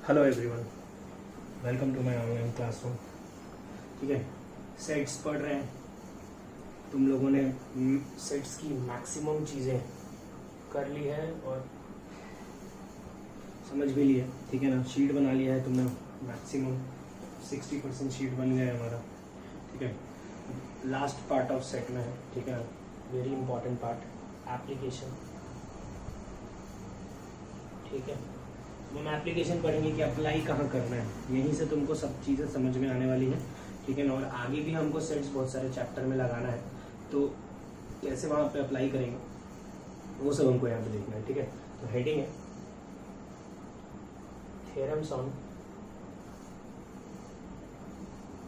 Hello everyone, welcome to my online classroom. ठीक है, sets पढ़ रहे हैं। तुम लोगों ने सेट्स की मैक्सिमम चीज़ें कर ली है और समझ भी लिया। ठीक है ना, शीट बना लिया है तुमने। मैक्सिमम 60% शीट बन गया है हमारा। ठीक है, लास्ट पार्ट ऑफ सेट में है। ठीक है, वेरी इंपॉर्टेंट पार्ट, एप्लीकेशन। ठीक है, हम एप्लीकेशन पढ़ेंगे कि अप्लाई कहाँ करना है। यहीं से तुमको सब चीज़ें समझ में आने वाली है। ठीक है ना, और आगे भी हमको सेट्स बहुत सारे चैप्टर में लगाना है, तो कैसे वहाँ पे अप्लाई करेंगे वो सब हमको यहाँ पे देखना है। ठीक है, तो हेडिंग है थ्योरम्स ऑन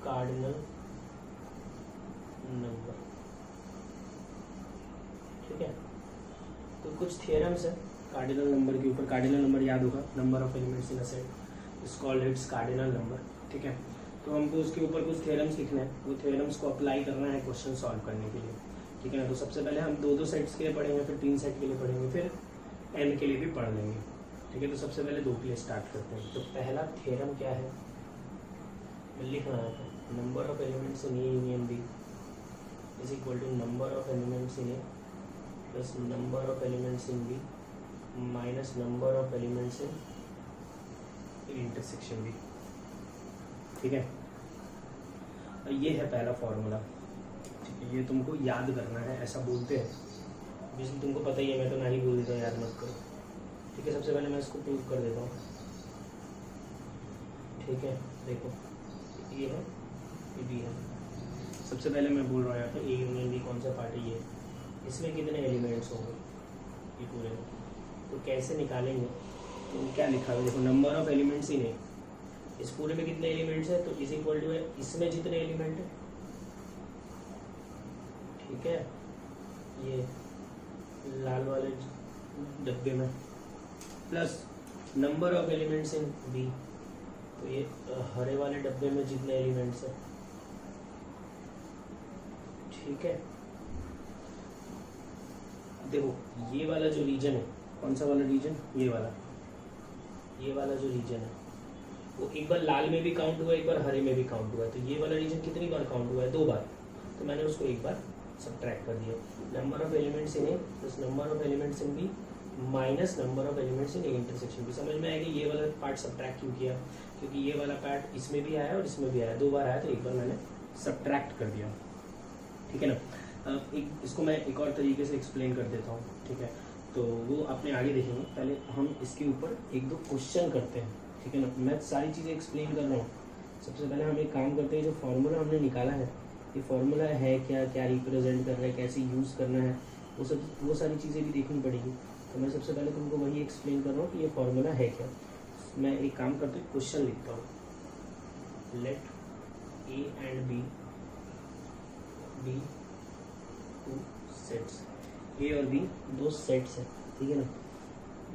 कार्डिनल नंबर। ठीक है, तो कुछ थ्योरम्स है कार्डिनल नंबर के ऊपर। कार्डिनल नंबर याद होगा, number of elements in a set is called its cardinal number. ठीक है, तो हमको उसके ऊपर कुछ थ्योरम्स लिखना है, वो थ्योरम्स को अप्लाई करना है क्वेश्चन सॉल्व करने के लिए। ठीक है ना, तो सबसे पहले हम दो सेट्स के लिए पढ़ेंगे, फिर 3 सेट के लिए पढ़ेंगे, फिर n के लिए भी पढ़ लेंगे। ठीक है, तो सबसे पहले 2 के लिए स्टार्ट करते हैं। तो पहला थ्योरम क्या है, मैं लिख रहा था, number of elements in A union B is equal to number of elements in A plus number of elements in B minus number of elements in intersection B. ठीक है, ये है पहला फॉर्मूला। ठीक है, ये तुमको याद करना है, ऐसा बोलते हैं। जिसमें तुमको पता ही है, मैं तो ना ही बोल देता हूँ याद मत करो। ठीक है, सबसे पहले मैं इसको प्रूव कर देता हूँ। ठीक है, देखो ये है, ये भी है। सबसे पहले मैं बोल रहा हूँ यहाँ पे ए यूनियन बी कौन सा पार्ट है, ये। इसमें कितने एलिमेंट्स होंगे, ये पूरे में। तो कैसे निकालेंगे, तो क्या लिखा है देखो, नंबर ऑफ एलिमेंट्स इन ए, इस पूरे में कितने एलिमेंट्स है, तो इज इक्वल टू है इसमें जितने एलिमेंट है। ठीक है, ये लाल वाले डब्बे में plus number of elements in B, तो ये हरे वाले डब्बे में जितने एलिमेंट्स है। ठीक है, देखो ये वाला जो रीजन है, कौन सा वाला रीजन, ये वाला जो रीजन है वो एक बार लाल में भी काउंट हुआ, एक बार हरे में भी काउंट हुआ है। तो ये वाला रीजन कितनी बार काउंट हुआ है, 2 बार। तो मैंने उसको एक बार सबट्रैक्ट कर दिया। Number of elements in A plus number of elements in B minus number of elements in A intersection B. समझ में आया कि ये वाला पार्ट सबट्रैक्ट क्यों किया, क्योंकि ये वाला पार्ट इसमें भी आया और इसमें भी आया, 2 बार आया, तो एक बार मैंने सबट्रैक्ट कर दिया। ठीक है ना, इसको मैं एक और तरीके से एक्सप्लेन कर देता हूँ। ठीक है, तो वो अपने आगे देखेंगे। पहले हम इसके ऊपर 1-2 क्वेश्चन करते हैं। ठीक है ना, मैं सारी चीज़ें एक्सप्लेन कर रहा हूँ। सबसे पहले हम एक काम करते हैं, जो फार्मूला हमने निकाला है, ये फार्मूला है क्या, क्या रिप्रेजेंट कर रहा है, कैसे यूज़ करना है, वो सारी चीज़ें भी देखनी पड़ेगी। तो मैं सबसे पहले तुमको वही एक्सप्लेन कर रहा हूँ कि ये फार्मूला है क्या। मैं एक काम करते हैं, क्वेश्चन लिखता हूँ। Let A and B be 2 sets, A और बी 2 सेट्स है। ठीक है ना,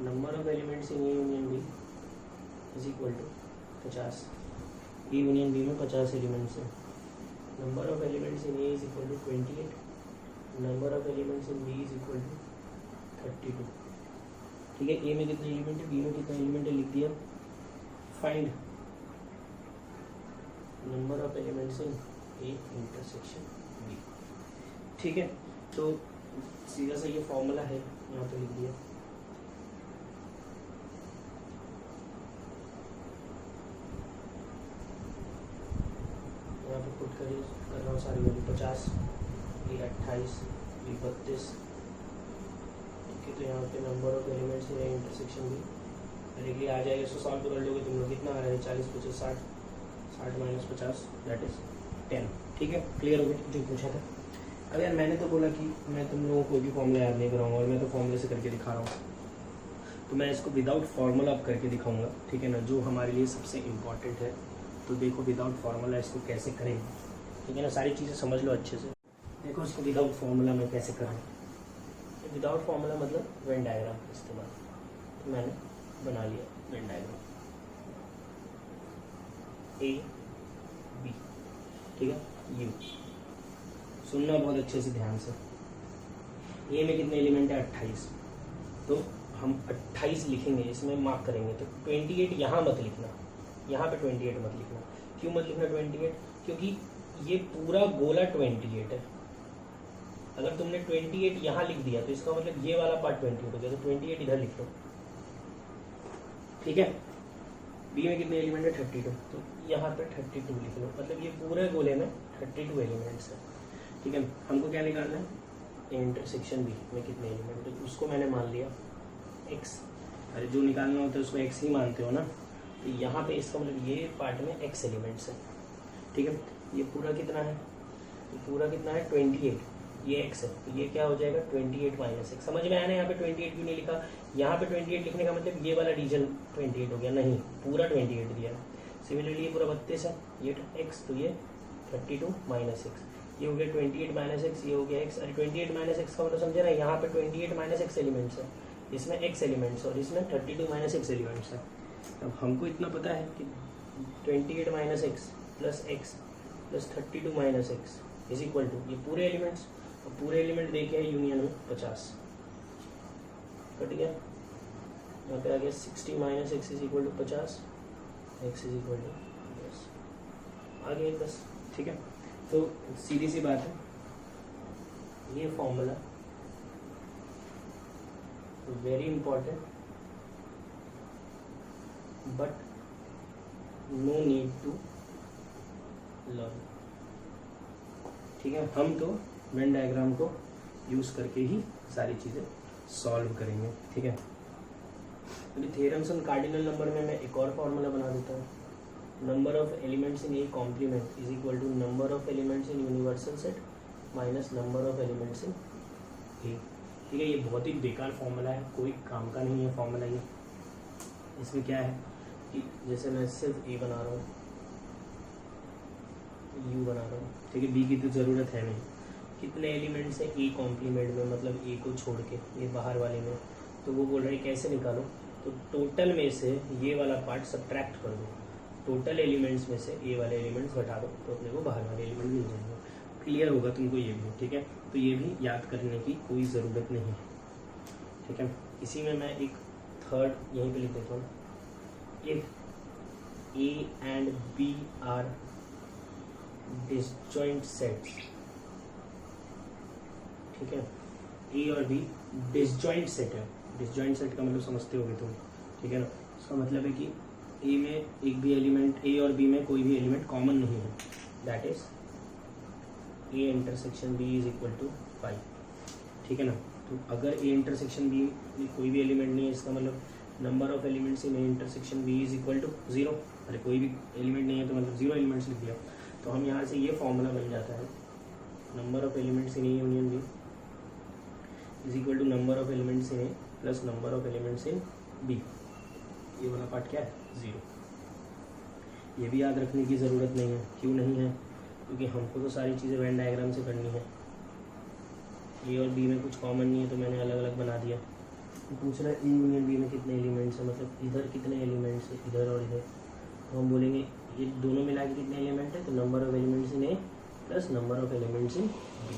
number of elements in A union B is equal to 50। A union B में 50 एलिमेंट्स है। Number of elements in A is equal to 28। Number of elements in B is equal to 32। ठीक है, ए में कितने एलिमेंट है, B में कितने element है, लिख दिया। Find number of elements in A intersection B. ठीक है, तो सीधा सा ये फॉर्मूला है, यहाँ पे लिख दिया। यहाँ पे पुट कर रहा हूँ सारी वैल्यू। 50, ये 28, ये 32। ठीक है, तो यहाँ पे number of elements in intersection भी डायरेक्टली आ जाएगा। इसको सॉल्व कर लोगे तुम लोग, कितना आ रहा है, 40 25 60, 60 माइनस 50 दैट इज 10। ठीक है, क्लियर हो गया जो पूछा था। अब यार मैंने तो बोला कि मैं तुम लोगों को भी फॉर्मूला याद नहीं कराऊंगा, और मैं तो फॉर्मूले से करके दिखा रहा हूँ। तो मैं इसको विदाउट फार्मूला अब करके दिखाऊंगा। ठीक है ना, जो हमारे लिए सबसे इम्पॉर्टेंट है। तो देखो विदाउट फार्मूला इसको कैसे करें। ठीक है ना, सारी चीज़ें समझ लो अच्छे से। देखो इसको विदाउट फार्मूला में कैसे करें। विदाउट फार्मूला मतलब वेन डायग्राम इस्तेमाल। तो मैंने बना लिया वेन डायग्राम ए बी। ठीक है, यू सुनना बहुत अच्छे से ध्यान से। ए में कितने एलिमेंट है, 28। तो हम 28 लिखेंगे, इसमें मार्क करेंगे, तो 28 यहाँ मत लिखना, यहाँ पे 28 मत लिखना। क्यों मत लिखना 28? क्योंकि ये पूरा गोला 28 है। अगर तुमने 28 यहाँ लिख दिया तो इसका मतलब ये वाला पार्ट 28 हो गया, तो 28 इधर लिख लो, ठीक है। बी में कितने एलिमेंट है? 32, तो यहाँ पे 32 लिख लो, मतलब ये पूरे गोले में 32 एलिमेंट्स है, ठीक है। हमको क्या निकालना है? इंटरसेक्शन बी में कितने एलिमेंट है, तो उसको मैंने मान लिया x। अरे जो निकालना होता है उसको x ही मानते हो ना, तो यहाँ पे इसका मतलब ये पार्ट में x एलिमेंट्स है, ठीक है। ये पूरा कितना है? ये पूरा कितना है? 28, ये x है, तो ये क्या हो जाएगा? 28 माइनस x। समझ में आया ना यहाँ पे 28 क्यों नहीं लिखा? यहाँ पे 28 लिखने का मतलब ये वाला रीजन 28 हो गया, नहीं पूरा 28 दिया है। सिमिलरली ये पूरा 32 है, ये x, तो ये 32 माइनस x, ये हो गया 28 माइनस एक्स, ये हो गया x। अरे 28 माइनस एक्स का मतलब समझे ना, यहाँ पे 28 माइनस एक्स एलिमेंट्स है, इसमें x एलिमेंट्स और इसमें 32 माइनस एक्स एलिमेंट्स है। अब हमको इतना पता है कि 28 minus x plus x plus 32 minus x is equal to ये पूरे एलिमेंट्स, और पूरे एलिमेंट देखे हैं यूनियन में 50 कट गया, यहाँ पे आ गया 60 minus x is equal to 50, x is equal to 10, आ गया 10, ठीक है। तो सीधी सी बात है, ये formula very important but no need to learn, ठीक है। हम तो वेन डायग्राम को यूज करके ही सारी चीजें सॉल्व करेंगे, ठीक है। अभी थ्योरम्स एंड कार्डिनल नंबर में मैं एक और फॉर्मूला बना देता हूँ। Number of elements in A complement is equal to number of elements in universal set minus number of elements in A, ठीक है। ये बहुत ही बेकार फॉर्मूला है, कोई काम का नहीं है फॉर्मूला ये। इसमें क्या है कि जैसे मैं सिर्फ ए बना रहा हूँ, यू बना रहा हूँ, ठीक है, बी की तो ज़रूरत है नहीं। कितने एलिमेंट्स हैं ए कॉम्प्लीमेंट में, मतलब ए को छोड़ के, ये बाहर वाले में, तो वो बोल रहे हैं कैसे निकालो, तो टोटल में से ये वाला पार्ट सब्ट्रैक्ट कर दो, टोटल एलिमेंट्स में से ए वाले एलिमेंट्स घटा दो, तो अपने को बाहर वाले एलिमेंट मिल जाएंगे। क्लियर होगा तुमको ये भी, ठीक है। तो ये भी याद करने की कोई ज़रूरत नहीं है, ठीक है। इसी में मैं एक थर्ड यहीं पे लिख देता हूँ, if A and B are disjoint sets, ठीक है, ए और बी डिसजॉइंट सेट है। डिसजॉइंट सेट का मतलब समझते होगे तुम, ठीक है ना। उसका मतलब है कि ए में एक भी एलिमेंट, ए और बी में कोई भी एलिमेंट कॉमन नहीं है, that is A intersection B is equal to 5, ठीक है ना। तो अगर ए इंटरसेक्शन बी में कोई भी एलिमेंट नहीं है, इसका मतलब number of elements in A intersection B is equal to 0। अरे कोई भी एलिमेंट नहीं है तो मतलब 0 एलिमेंट्स लिख दिया, तो हम यहाँ से ये फॉर्मूला बन जाता है, number of elements in A union B is equal to number of elements in A plus number of elements in B. ये वाला पार्ट क्या है? 0। ये भी याद रखने की ज़रूरत नहीं है। क्यों नहीं है? क्योंकि हमको तो सारी चीज़ें वेन डायग्राम से करनी है। ए और बी में कुछ कॉमन नहीं है तो मैंने अलग अलग बना दिया। तो पूछ रहा है ए यूनियन बी में कितने एलिमेंट्स हैं, मतलब इधर कितने एलिमेंट्स हैं, इधर और इधर, तो हम बोलेंगे ये दोनों मिला के कितने एलिमेंट है, तो number of elements in A plus number of elements in B,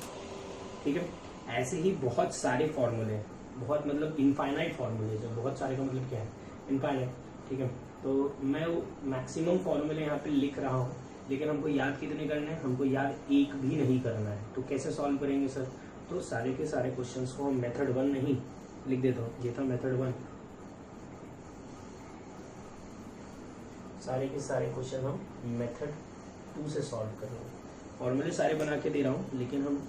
ठीक है। ऐसे ही बहुत सारे फॉर्मूले हैं, बहुत मतलब इनफाइनाइट फॉर्मूले हैं। बहुत सारे का मतलब क्या है? इनफाइनाइट, ठीक है। तो मैं मैक्सिमम फॉर्मूले यहाँ पे लिख रहा हूँ, लेकिन हमको याद कितने करने हैं? हमको याद एक भी नहीं करना है। तो कैसे सॉल्व करेंगे सर? तो सारे के सारे क्वेश्चंस को हम मेथड 1 नहीं लिख देता हूँ, ये था मेथड 1। सारे के सारे क्वेश्चन हम मेथड 2 से सॉल्व करेंगे। फॉर्मूले सारे बना के दे रहा हूँ, लेकिन हम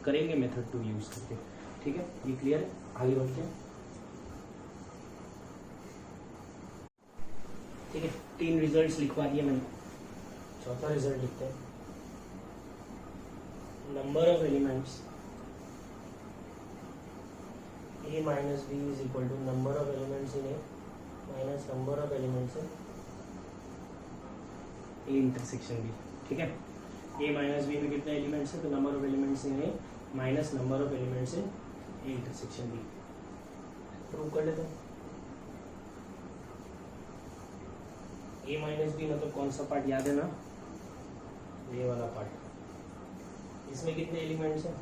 करेंगे मेथड 2 यूज करके, ठीक है। ये क्लियर है? आगे बढ़ते हैं, ठीक है। 3 रिजल्ट्स लिखवा दिए मैंने, चौथा रिजल्ट लिखते हैं। Number of elements a minus B is equal to number of elements in A minus number of elements in A intersection B, ठीक है। a माइनस बी में कितने एलिमेंट्स हैं? तो number of elements in A minus number of elements in A intersection B. Prove कर लेते हैं। a minus B मतलब कौन सा पार्ट याद है ना? ये वाला पार्ट। इसमें कितने एलिमेंट्स हैं?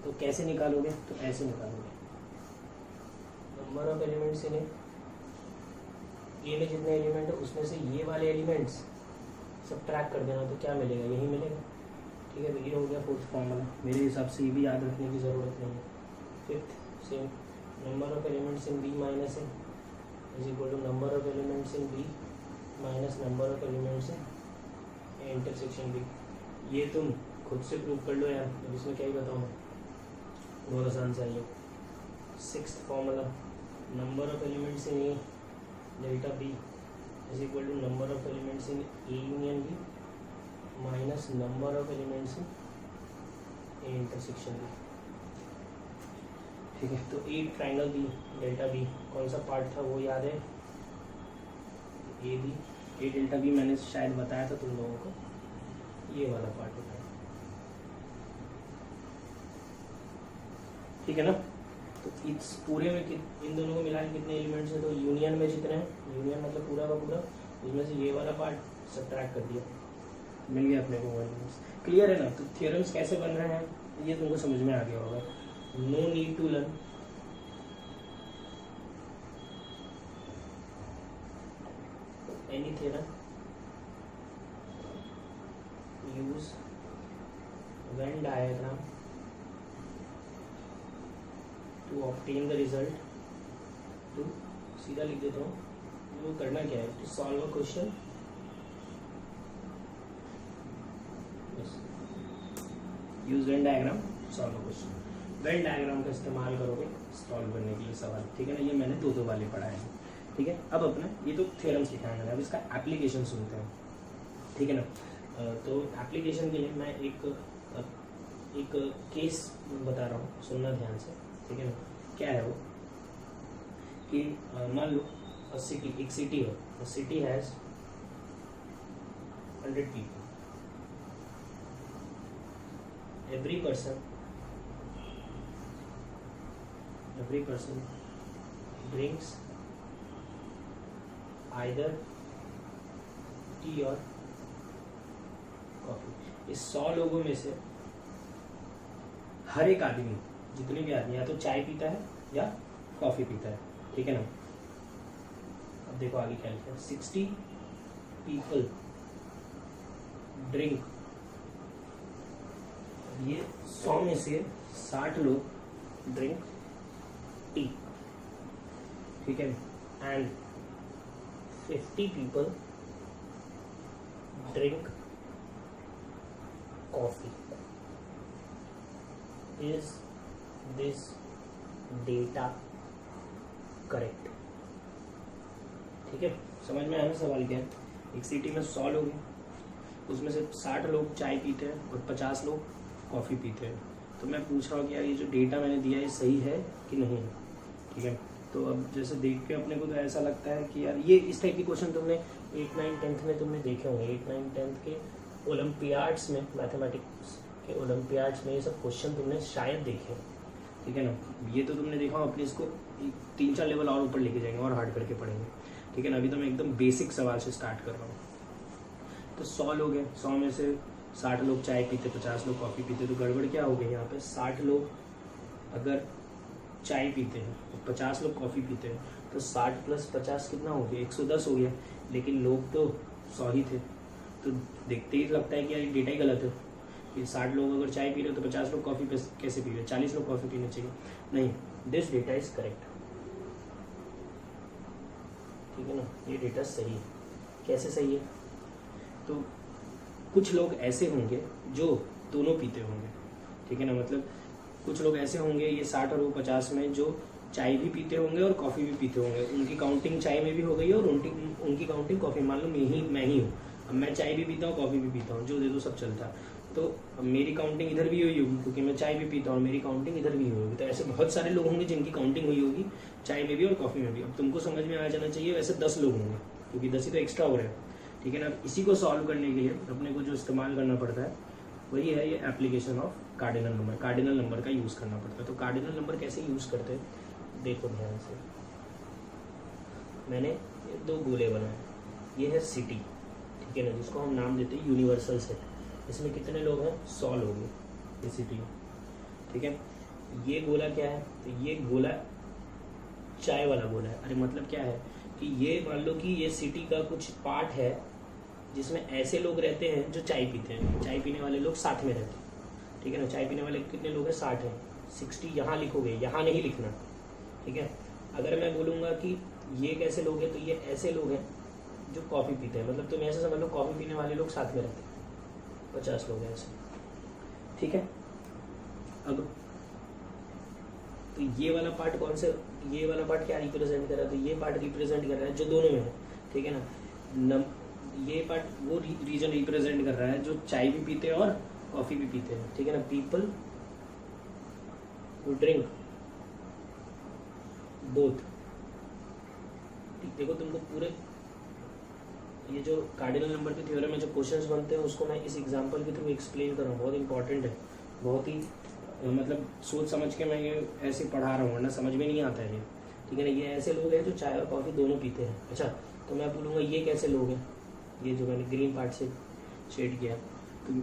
तो कैसे निकालोगे? तो ऐसे निकालोगे, नंबर ऑफ एलिमेंट्स इन ए में जितने एलिमेंट है उसमें से ये वाले एलिमेंट्स सब्ट्रैक्ट कर देना, तो क्या मिलेगा, यही मिलेगा। ठीक है, तो ये हो गया फोर्थ फॉर्मूला। मेरे हिसाब से ये भी याद रखने की ज़रूरत नहीं है। Fifth same, number of elements in B minus A is equal to number of elements in B minus number of elements in intersection B. ये तुम खुद से प्रूव कर लो यार, अब इसमें क्या ही बताऊँ, बहुत आसान सा है। Sixth formula, number of elements in A delta B is equal to number of elements in A union B minus number of elements in A intersection B. ठीक है, तो A triangle B delta B कौन सा part था वो याद है, A B, A delta B मैंने शायद बताया था तुम लोगों को, ये वाला पार्ट होता है। ठीक है ना, तो इस पूरे में इन दोनों को मिला के कितने एलिमेंट्स हैं, तो यूनियन में जितने हैं, यूनियन मतलब पूरा का पूरा, उसमें से ये वाला पार्ट सब्ट्रैक्ट कर दिया, मिल गया अपने को एलिमेंट्स। क्लियर है ना, तो थ्योरम्स कैसे बन रहे हैं ये तुमको समझ में आ गया होगा। No need to learn any theorem, use Venn diagram to obtain the result. तो सीधा लिख देता हूँ, वो करना क्या है, to solve a question, use Venn diagram solve a question. Venn diagram का इस्तेमाल करोगे सॉल्व करने के लिए सवाल। ठीक है ना, ये मैंने दो वाले पढ़ाए हैं। ठीक है, अब अपना ये तो थ्योरम्स लिखा है, अब इसका एप्लीकेशन सुनते हैं। ठीक है ना, तो एप्लीकेशन के लिए मैं एक केस बता रहा हूँ, सुनना ध्यान से। ठीक है ना, क्या है वो कि मान लो एक सिटी है, city has 100 people, every person drinks either tea or coffee। इस 100 लोगों में से हर एक आदमी, जितने भी आदमी या तो चाय पीता है या कॉफी पीता है। ठीक है ना, अब देखो आगे क्या लिखा है, 60 people ड्रिंक, ये 100 में से 60 लोग ड्रिंक टी। ठीक है, and 50 people drink coffee. Is this data correct? ठीक है, समझ में आया सवाल क्या है। एक सिटी में 100 लोग हैं, उसमें से 60 लोग चाय पीते हैं और 50 लोग कॉफ़ी पीते हैं। तो मैं पूछ रहा हूँ कि यार ये जो डेटा मैंने दिया है सही है कि नहीं है। ठीक है, तो अब जैसे देख के अपने को तो ऐसा लगता है कि यार ये इस टाइप की क्वेश्चन तुमने 8, 9, 10th में तुमने देखे होंगे। 8, 9, 10th के ओलंपियाड्स में, मैथमेटिक्स के ओलंपियाड्स में ये सब क्वेश्चन तुमने शायद देखे। ठीक है ना, ये तो तुमने देखा, अपने इसको 3-4 लेवल और ऊपर लेके जाएंगे और हार्ड करके पढ़ेंगे। ठीक है ना, अभी तो मैं एकदम बेसिक सवाल से स्टार्ट कर रहा हूँ। तो 100 लोग हैं, 100 में से 60 लोग चाय पीते, 50 लोग कॉफ़ी पीते। तो गड़बड़ क्या हो गई यहाँ पे, 60 लोग अगर चाय पीते हैं और 50 लोग कॉफ़ी पीते हैं, तो 60 + 50 कितना हो गया, 110 हो गया। लेकिन लोग तो 100 ही थे, तो देखते ही लगता है कि यार डेटा ही गलत है कि 60 लोग अगर चाय पी रहे तो 50 लोग कॉफ़ी कैसे पी रहे, 40 लोग कॉफ़ी पीने चाहिए। नहीं, दिस डेटा इज करेक्ट। ठीक है ना, ये डेटा सही है। कैसे सही है, तो कुछ लोग ऐसे होंगे जो दोनों पीते होंगे। ठीक है ना, मतलब कुछ लोग ऐसे होंगे, ये 60 और वो 50 में, जो चाय भी पीते होंगे और कॉफ़ी भी पीते होंगे। उनकी काउंटिंग चाय में भी हो गई और उनकी काउंटिंग कॉफ़ी। मान लो मैं ही हूँ, अब मैं चाय भी पीता हूँ कॉफ़ी भी पीता हूँ, जो दे दो सब चलता है। तो अब मेरी काउंटिंग इधर भी हुई होगी क्योंकि मैं चाय भी पीता हूँ, मेरी काउंटिंग इधर भी हुई होगी। तो ऐसे बहुत सारे लोग होंगे जिनकी काउंटिंग हुई होगी चाय में भी और कॉफ़ी में भी। अब तुमको समझ में आ जाना चाहिए, वैसे 10 लोग होंगे क्योंकि 10 ही तो एक्स्ट्रा हो रहे हैं। ठीक है ना, इसी को सॉल्व करने के लिए अपने को जो इस्तेमाल करना पड़ता है वही है ये application of cardinal number. Cardinal number का यूज़ करना पड़ता है। तो कार्डिनल नंबर कैसे यूज़ करते हैं, देखो ध्यान से। मैंने 2 गोले बनाए, ये है सिटी। ठीक है ना, जिसको हम नाम देते हैं यूनिवर्सल सेट। इसमें कितने लोग हैं, 100 लोग हैं ये सिटी। ठीक है, ये गोला क्या है, तो ये गोला चाय वाला बोला है। अरे मतलब क्या है कि ये मान लो कि ये सिटी का कुछ पार्ट है जिसमें ऐसे लोग रहते हैं जो चाय पीते हैं, चाय पीने वाले लोग साथ में रहते हैं, ठीक है ना। चाय पीने वाले कितने लोग हैं? 60 हैं। 60 यहाँ लिखोगे, यहाँ नहीं लिखना, ठीक है। अगर मैं बोलूँगा कि ये कैसे लोग हैं, तो ये ऐसे लोग हैं जो कॉफ़ी पीते हैं, मतलब तुम ऐसे समझ लो कॉफ़ी पीने वाले लोग साथ में रहते हैं, 50 लोग हैं ऐसे, ठीक है। अब तो ये वाला पार्ट कौन से, ये वाला पार्ट क्या रिप्रेजेंट कर रहा है? तो ये पार्ट रिप्रेजेंट कर रहा है जो दोनों में है, ठीक है ना। ये पार्ट वो रीजन रिप्रेजेंट कर रहा है जो चाय भी पीते हैं और कॉफ़ी भी पीते हैं, ठीक है ना। People who drink both. देखो तुमको पूरे ये जो कार्डिनल नंबर के थ्योरम में जो क्वेश्चंस बनते हैं उसको मैं इस एग्जांपल के थ्रू एक्सप्लेन कर रहा हूँ, बहुत इंपॉर्टेंट है, बहुत ही मतलब सोच समझ के मैं ये ऐसे पढ़ा रहा हूँ, वरना समझ में नहीं आता है ये, ठीक है ना। ये ऐसे लोग हैं जो चाय और कॉफ़ी दोनों पीते हैं। अच्छा, तो मैं बोलूँगा ये कैसे लोग हैं, ये जो मैंने ग्रीन पार्ट से शेड किया, तो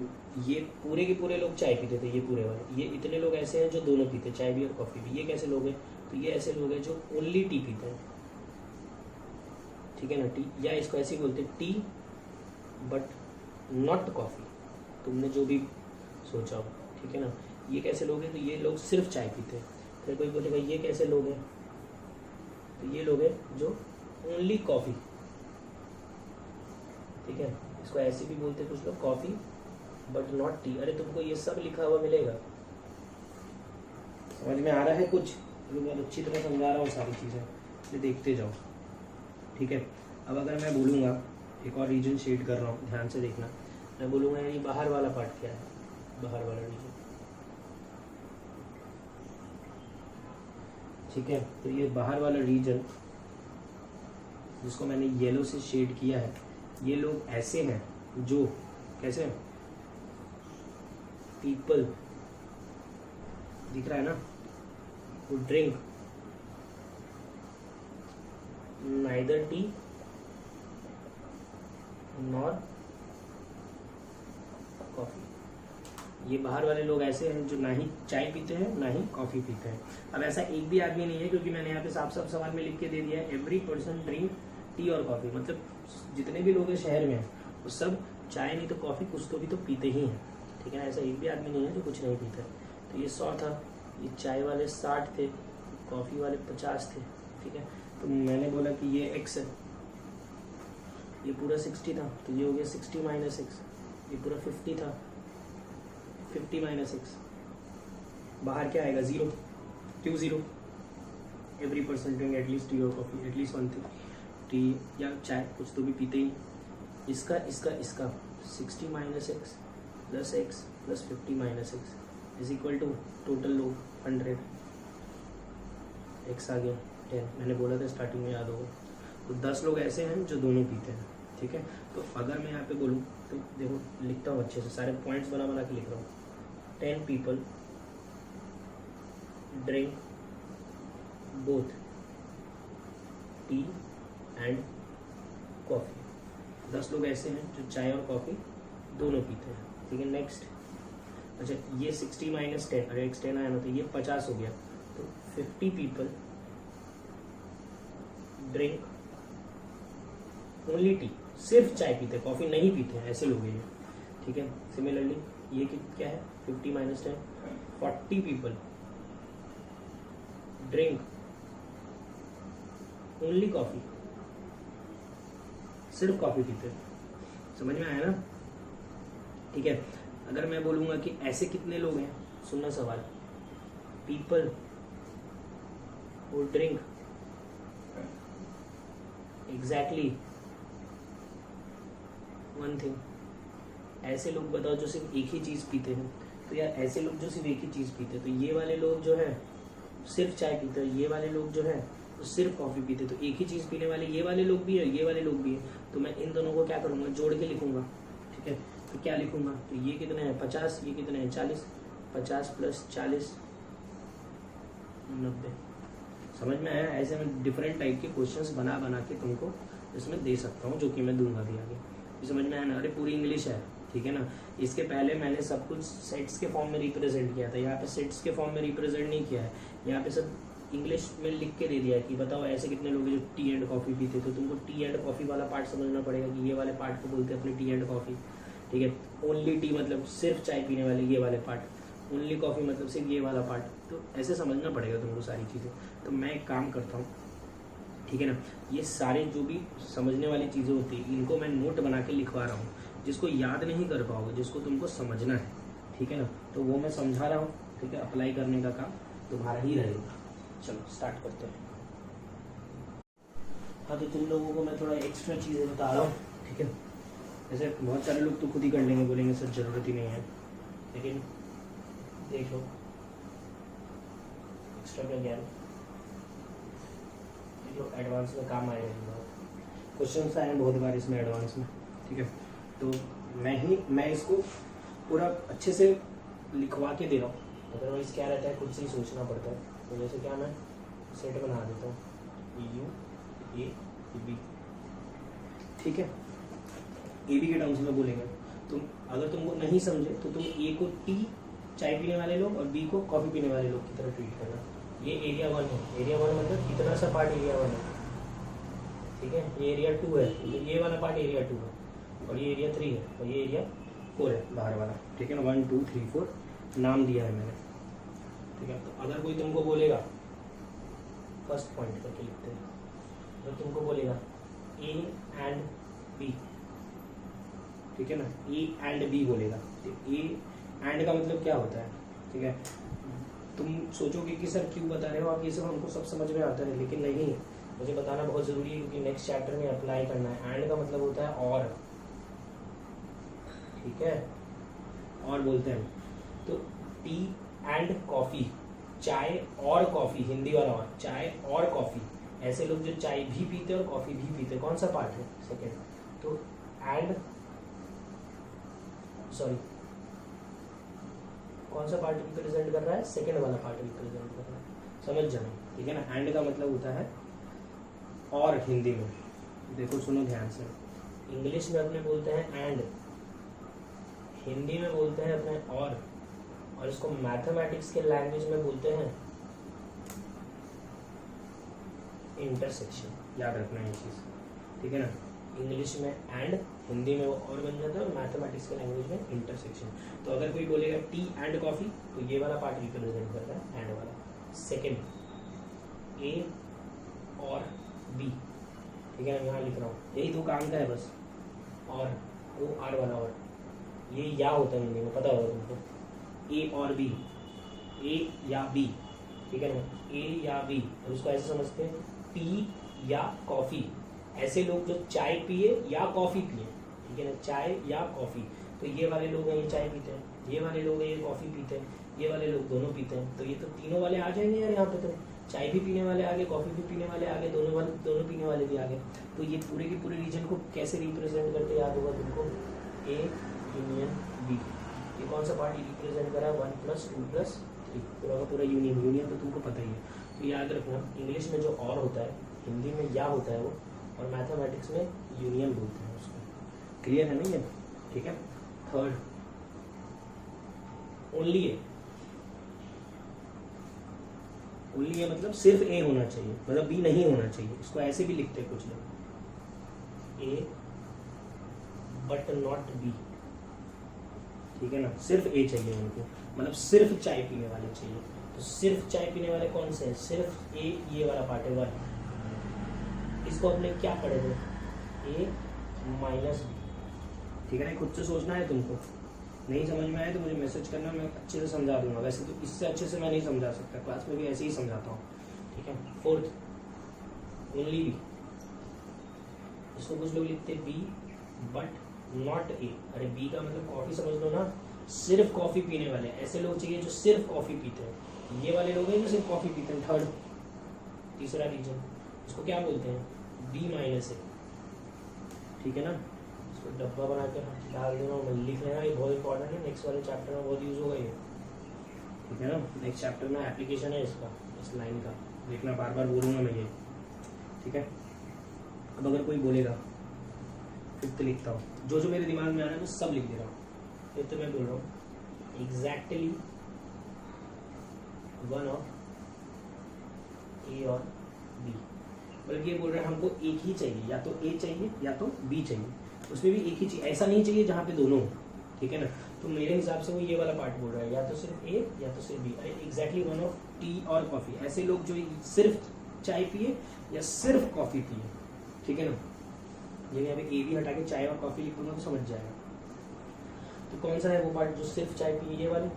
ये पूरे के पूरे लोग चाय पीते थे, ये पूरे वाले, ये इतने लोग ऐसे हैं जो दोनों पीते, चाय भी और कॉफ़ी भी। ये कैसे लोग हैं? तो ये ऐसे लोग हैं जो ओनली टी पीते हैं, ठीक है ना। टी, या इसको ऐसे ही बोलते हैं टी बट नॉट कॉफ़ी, तुमने जो भी सोचा हो, ठीक है ना। ये कैसे लोग हैं? तो ये लोग सिर्फ चाय पीते हैं। फिर कोई बोलेगा ये कैसे लोग हैं? तो ये लोग हैं जो ओनली कॉफ़ी, ठीक है। इसको ऐसे भी बोलते हैं कुछ लोग, कॉफ़ी बट नॉट टी। अरे तुमको ये सब लिखा हुआ मिलेगा, समझ में आ रहा है कुछ? बहुत अच्छी तरह समझा रहा हूँ सारी चीज़ें, ये देखते जाओ, ठीक है। अब अगर मैं बोलूँगा, एक और रीजन शेड कर रहा हूँ, ध्यान से देखना, मैं बोलूँगा यानी बाहर वाला पार्ट क्या है, बाहर वाला रीजन, ठीक है। तो ये बाहर वाला रीजन जिसको मैंने येलो से शेड किया है, ये लोग ऐसे हैं जो कैसे, पीपल दिख रहा है ना, who drink neither tea nor coffee। ये बाहर वाले लोग ऐसे हैं जो ना ही चाय पीते हैं ना ही कॉफ़ी पीते हैं। अब ऐसा एक भी आदमी नहीं है, क्योंकि मैंने यहाँ पे साफ साफ सवाल में लिख के दे दिया है, एवरी पर्सन ड्रिंक टी और कॉफ़ी, मतलब जितने भी लोग हैं शहर में वो सब चाय नहीं तो कॉफ़ी कुछ तो भी तो पीते ही हैं, ठीक है ना। ऐसा एक भी आदमी नहीं है जो कुछ नहीं पीता है। तो ये 100 था, ये चाय वाले 60 थे, कॉफ़ी वाले 50 थे, ठीक है। तो मैंने बोला कि ये x है, ये पूरा 60 था, तो ये हो गया 60 माइनस x, ये पूरा 50 था, 50 माइनस x, बाहर क्या आएगा? 0। क्यों 0? Every person drink at least tea और coffee, at least one thing, tea या चाय कुछ तो भी पीते ही। इसका इसका इसका 60 minus x plus x plus 50 minus x is equal to total लोग 100, x आ गया 10, मैंने बोला था स्टार्टिंग में, याद होगा। तो 10 लोग ऐसे हैं जो दोनों पीते हैं, ठीक है। तो अगर मैं यहाँ पे बोलूँ तो देखो लिखता हूँ अच्छे से, सारे पॉइंट्स बना बना के लिख रहा हूँ। 10 people drink both tea and coffee। 10 लोग ऐसे हैं जो चाय और कॉफ़ी दोनों पीते हैं, ठीक है। नेक्स्ट, अच्छा ये 60 माइनस 10, अगर x 10 आया ना तो ये 50 हो गया, तो 50 people ड्रिंक ओनली टी, सिर्फ चाय पीते, कॉफ़ी नहीं पीते हैं, ऐसे लोग हैं, ठीक है। सिमिलरली ये क्या है? 50 minus 10, 40 people drink only coffee, सिर्फ कॉफ़ी पीते, समझ में आया ना, ठीक है। अगर मैं बोलूँगा कि ऐसे कितने लोग हैं, सुनना सवाल, people who drink exactly one thing, ऐसे लोग बताओ जो सिर्फ एक ही चीज़ पीते हैं। तो यार ऐसे लोग जो सिर्फ एक ही चीज़ पीते हैं, तो ये वाले लोग जो है सिर्फ चाय पीते हैं, ये वाले लोग जो है वो सिर्फ कॉफ़ी पीते हैं। तो एक ही चीज़ पीने वाले ये वाले लोग भी है, ये वाले लोग भी है, तो मैं इन दोनों को क्या करूँगा? जोड़ के लिखूँगा, ठीक है। तो क्या लिखूँगा? तो ये कितने हैं? 50, ये कितने हैं? 40, 50 प्लस 40 90। समझ में आया? ऐसे मैं डिफरेंट टाइप के क्वेश्चंस बना बना के तुमको इसमें दे सकता हूँ, जो कि मैं दूंगा भी आगे। समझ में आया ना? अरे पूरी इंग्लिश है, ठीक है ना। इसके पहले मैंने सब कुछ सेट्स के फॉर्म में रिप्रेजेंट किया था, यहाँ पे सेट्स के फॉर्म में रिप्रेजेंट नहीं किया है, यहाँ पे सब इंग्लिश में लिख के दे दिया है कि बताओ ऐसे कितने लोग हैं जो टी एंड कॉफ़ी पीते, तो तुमको टी एंड कॉफ़ी वाला पार्ट समझना पड़ेगा कि ये वाले पार्ट को बोलते हैं अपने टी एंड कॉफ़ी, ठीक है। ओनली टी मतलब सिर्फ चाय पीने वाले ये वाले पार्ट, ओनली कॉफ़ी मतलब सिर्फ ये वाला पार्ट, तो ऐसे समझना पड़ेगा तुमको सारी चीज़ें। तो मैं एक काम करता हूँ, ठीक है ना, ये सारे जो भी समझने वाली चीज़ें होती हैं इनको मैं नोट बना के लिखवा रहा हूँ, जिसको याद नहीं कर पाओगे, जिसको तुमको समझना है, ठीक है ना, तो वो मैं समझा रहा हूँ, ठीक है। अप्लाई करने का काम तुम्हारा ही रहेगा। चलो स्टार्ट करते हैं। हाँ, तो तुम लोगों को मैं थोड़ा एक्स्ट्रा चीज़ें बता रहा हूँ, ठीक है। जैसे बहुत सारे लोग तो खुद ही कर लेंगे, बोलेंगे सर ज़रूरत ही नहीं है, लेकिन देख लो एक्स्ट्रा का ज्ञान देख लो, एडवांस में काम आएगा। क्वेश्चन आए हैं बहुत बार इसमें एडवांस में, ठीक है। तो मैं इसको पूरा अच्छे से लिखवा के दे रहा हूँ, अदरवाइज क्या रहता है खुद से ही सोचना पड़ता है। तो जैसे क्या मैं सेट बना देता हूँ यू ए बी, ठीक है। ए बी के टर्म्स में बोलेंगे तुम, अगर तुमको नहीं समझे तो तुम ए को टी चाय पीने वाले लोग और बी को कॉफ़ी पीने वाले लोग की तरह ट्रीट करना। ये एरिया 1 है, एरिया 1 मतलब इतना सा पार्ट एरिया 1 है, ठीक है। ये एरिया 2 है, तो ये वाला पार्ट एरिया 2 है, और ये एरिया 3 है, और ये एरिया 4 है बाहर वाला, ठीक है ना। 1 2 3 4 नाम दिया है मैंने, ठीक है। तो अगर कोई तुमको बोलेगा, फर्स्ट पॉइंट करके लिखते हैं, अगर तुमको बोलेगा ए एंड बी, ठीक है ना, ए एंड बी बोलेगा, तो ए एंड का मतलब क्या होता है, ठीक है। तुम सोचोगे कि सर क्यों बता रहे हो आप, ये सब हमको सब समझ में आता है, लेकिन नहीं, मुझे बताना बहुत ज़रूरी है क्योंकि नेक्स्ट चैप्टर में अप्लाई करना है। एंड का मतलब होता है और, ठीक है, और बोलते हैं। तो टी एंड कॉफ़ी, चाय और कॉफ़ी, हिंदी वाला और, चाय और कॉफ़ी, ऐसे लोग जो चाय भी पीते और कॉफ़ी भी पीते, कौन सा पार्ट है, सेकेंड। तो एंड सॉरी कौन सा पार्ट रिप्रेजेंट कर रहा है, सेकेंड वाला पार्ट रिप्रेजेंट कर रहा है, समझ जाना, ठीक है ना। एंड का मतलब होता है और, हिंदी में देखो सुनो ध्यान से, इंग्लिश में अपने बोलते हैं एंड, हिंदी में बोलते हैं अपने और इसको मैथमेटिक्स के लैंग्वेज में बोलते हैं इंटरसेक्शन। याद रखना है ये चीज़, ठीक है ना। इंग्लिश में एंड, हिंदी में वो और बन जाता है, और मैथमेटिक्स के लैंग्वेज में इंटरसेक्शन। तो अगर कोई बोलेगा टी एंड कॉफ़ी, तो ये वाला पार्ट रिप्रेजेंट करता है एंड वाला। सेकेंड, ए और बी, ठीक है, मैं यहाँ लिख रहा हूँ, यही तो काम का है बस, और ओ आर वाला और, ये या होता है हिंदी में, पता होगा तुमको, ए और बी, ए या बी, ठीक है ना, ए या बी। और उसको ऐसे समझते हैं टी या कॉफ़ी, ऐसे लोग जो चाय पिए या कॉफ़ी पिए, ठीक है ना, चाय या कॉफ़ी। तो ये वाले लोग हैं ये चाय पीते हैं, ये वाले लोग हैं ये कॉफ़ी पीते हैं, ये वाले लोग दोनों पीते हैं। तो ये तो तीनों वाले आ जाएंगे यार यहाँ पे, तो चाय भी पीने वाले आगे, कॉफ़ी भी पीने वाले आगे, दोनों पीने वाले भी आगे। तो ये पूरे के पूरे रीजन को कैसे रिप्रेजेंट करते याद होगा तुमको, ए यूनियन बी। ये कौन सा पार्ट रिप्रेजेंट करा, 1 + 2 + 3, पूरा का पूरा यूनियन तो तुमको पता ही है। तो याद रखना, इंग्लिश में जो और होता है, हिंदी में या होता है वो, और मैथमेटिक्स में यूनियन बोलते हैं उसको। क्लियर है नहीं है, ठीक है। थर्ड, ओनली ए, ओनली ए मतलब सिर्फ ए होना चाहिए, मतलब बी नहीं होना चाहिए। इसको ऐसे भी लिखते हैं कुछ लोग, ए बट नॉट बी, ठीक है ना। सिर्फ ए चाहिए उनको, मतलब सिर्फ चाय पीने वाले चाहिए। तो सिर्फ चाय पीने वाले कौन से हैं, सिर्फ ए, ये वाला पार्ट है 1, इसको अपने क्या पढ़े थे, ए माइनस बी, ठीक है ना। खुद से सोचना है तुमको, नहीं समझ में आए तो मुझे मैसेज करना, मैं अच्छे से समझा दूंगा। वैसे तो इससे अच्छे से मैं नहीं समझा सकता, क्लास में भी ऐसे ही समझाता हूँ, ठीक है। फोर्थ, ओनली बी, इसको कुछ लोग लिखते हैं बी बट नॉट ए। अरे बी का मतलब कॉफ़ी समझ लो ना, सिर्फ कॉफ़ी पीने वाले, ऐसे लोग चाहिए जो सिर्फ कॉफ़ी पीते हैं। ये वाले लोग हैं जो सिर्फ कॉफ़ी पीते हैं। थर्ड, तीसरा रीजन, इसको क्या बोलते हैं, बी माइनस ए, ठीक है ना। इसको डब्बा बना के डाल देना, मैं लिख लेना, ये बहुत इंपॉर्टेंट है, नेक्स्ट वाले चैप्टर में बहुत यूज़ होगा ये, ठीक है ना। नेक्स्ट चैप्टर में एप्लीकेशन है इसका, इस लाइन का, देखना बार बार बोलूँगा मैं ये, ठीक है। अब अगर कोई बोलेगा, फिफ्थ लिखता हूँ, जो जो मेरे दिमाग में आ रहा है मैं सब लिख दे रहा हूँ। फिफ्थ मैं बोल रहा हूँ, एग्जैक्टली 1 of ए और बी, बल्कि ये बोल रहे हैं हमको एक ही चाहिए, या तो ए चाहिए या तो बी चाहिए, उसमें भी एक ही चाहिए, ऐसा नहीं चाहिए जहाँ पे दोनों हो, ठीक है ना। तो मेरे हिसाब से वो ये वाला पार्ट बोल रहा है, या तो सिर्फ ए या तो सिर्फ बी। अरे एग्जैक्टली वन ऑफ टी और कॉफी, ऐसे लोग जो सिर्फ चाय पिए या सिर्फ कॉफी पिए, ठीक है ना। ये यहाँ पे ए भी हटा के चाय और कॉफी लिख दूंगा तो समझ जाएगा। तो कौन सा है वो पार्ट जो सिर्फ चाय पिए, ये वाले,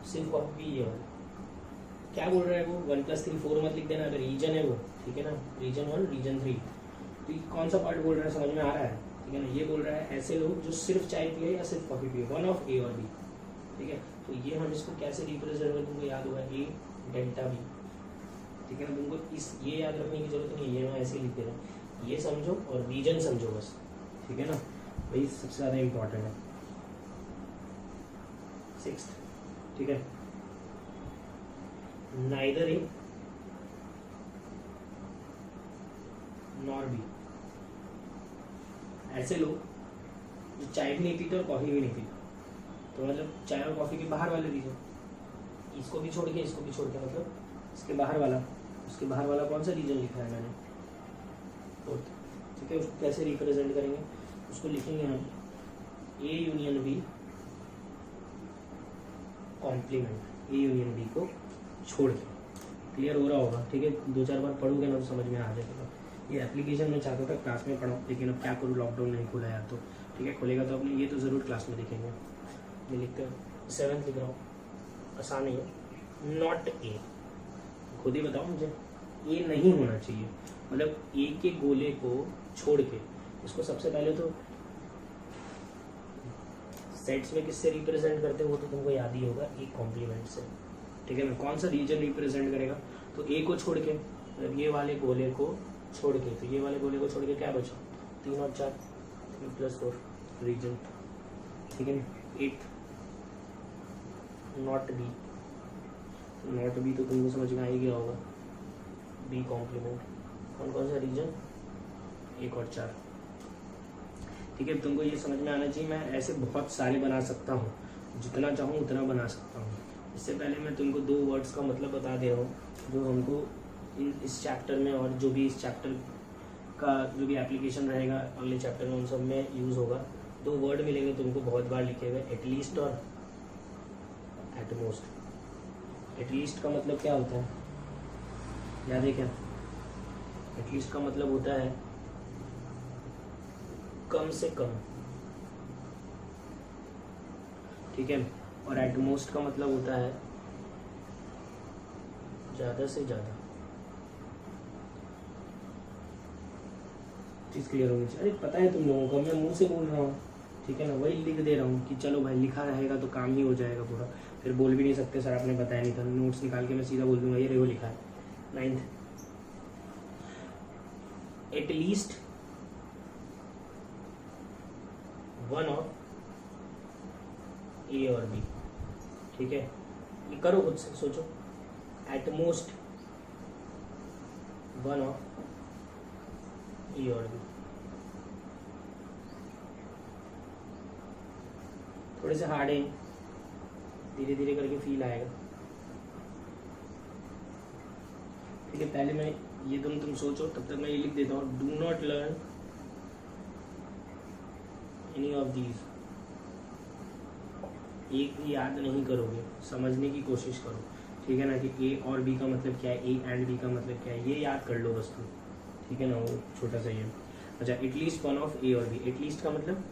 सिर्फ कॉफी पिए ये वाले। क्या बोल रहा है वो, 1+3 4 मत लिख देना, अगर रीजन है वो, ठीक है ना, रीजन 1 रीजन 3। तो कौन सा पार्ट बोल रहा है, समझ में आ रहा है, ठीक है ना। ये बोल रहा है ऐसे लोग जो सिर्फ चाय पिए या सिर्फ कॉफी पिए, वन ऑफ ए और बी, ठीक है। तो ये हम इसको कैसे रिप्रेजेंट करें, तुमको याद होगा ए डेल्टा बी, ठीक है ना। तुमको इस ये याद रखने की जरूरत नहीं है, ये मैं ऐसे ही लिख दे रहा हूँ, ये समझो और रीजन समझो बस, ठीक है ना, वही सबसे ज़्यादा इम्पोर्टेंट है। 6th, ठीक है, नाइदर ए नॉर बी, ऐसे लोग जो चाय भी नहीं पीते और कॉफी भी नहीं पीते, तो मतलब चाय और कॉफी के बाहर वाले रीजन, इसको भी छोड़ के इसको भी छोड़ के, मतलब इसके बाहर वाला, उसके बाहर वाला कौन सा रीजन लिखा है मैंने, 4th, ठीक है। उसको कैसे रिप्रेजेंट करेंगे, उसको लिखेंगे हम A union B complement, A union B को छोड़ के। क्लियर हो रहा होगा, ठीक है, 2-4 बार पढ़ोगे ना तो समझ में आ जाएगा। ये एप्लीकेशन में चाहता था क्लास में पढ़ो, लेकिन अब क्या करूँ, लॉकडाउन नहीं खुला यार, तो ठीक है खुलेगा तो अपने ये तो ज़रूर क्लास में देखेंगे। ये लिखते हैं 7th लिख रहा हूँ, आसान ही है। नॉट ए, खुद ही बताओ मुझे, ए नहीं होना चाहिए, मतलब ए के गोले को छोड़ के। इसको सबसे पहले तो सेट्स में किससे रिप्रेजेंट करते हैं वो तो तुमको याद ही होगा, एक कॉम्प्लीमेंट से, ठीक है ना। कौन सा रीजन रिप्रेजेंट करेगा, तो ए को छोड़ के, मतलब ये वाले गोले को छोड़ के, तो ये वाले गोले को छोड़ के क्या बचा, 3 और 4, 3+4 रीजन, ठीक है ना। 8th not be, not be तो तुमको समझ में आ ही गया होगा, बी कॉम्प्लीमेंट। कौन कौन सा रीजन, 1 और 4, ठीक है। तुमको ये समझ में आना चाहिए, मैं ऐसे बहुत सारे बना सकता हूँ, जितना चाहूँ उतना बना सकता हूँ। इससे पहले मैं तुमको 2 वर्ड्स का मतलब बता दे रहा हूँ, जो हमको इस चैप्टर में और जो भी इस चैप्टर का जो भी एप्लीकेशन रहेगा अगले चैप्टर में उन सब में यूज़ होगा। 2 वर्ड मिलेंगे तुमको, बहुत बार लिखे हुए, एटलीस्ट और एटमोस्ट। एटलीस्ट का मतलब क्या होता है, याद है क्या, एटलीस्ट का मतलब होता है कम से कम, ठीक है। और एटमोस्ट का मतलब होता है ज़्यादा से ज़्यादा। चीज़ क्लियर होनी चाहिए। अरे पता है तुम लोगों को, मैं मुंह से बोल रहा हूँ, ठीक है ना, वही लिख दे रहा हूँ कि चलो भाई लिखा रहेगा तो काम ही हो जाएगा पूरा, फिर बोल भी नहीं सकते सर आपने बताया नहीं था, नोट्स निकाल के मैं सीधा बोल दूंगा ये रेगो लिखा है। 9th, एटलीस्ट वन ऑफ ए और बी, ठीक है। ये करो खुद से, सोचो, एटमोस्ट वन ऑफ ए और बी। थोड़े से हार्ड है, धीरे धीरे करके फील आएगा, ठीक है। पहले मैं ये तुम सोचो, तब तक मैं ये लिख देता हूँ, do not learn any of these. एक भी याद नहीं करोगे, समझने की कोशिश करो, ठीक है ना, कि ए और बी का मतलब क्या है, ए एंड बी का मतलब क्या है, ये याद कर लो बस तुम, ठीक है ना, वो छोटा सा ये। अच्छा, एटलीस्ट वन ऑफ ए और बी, एटलीस्ट का मतलब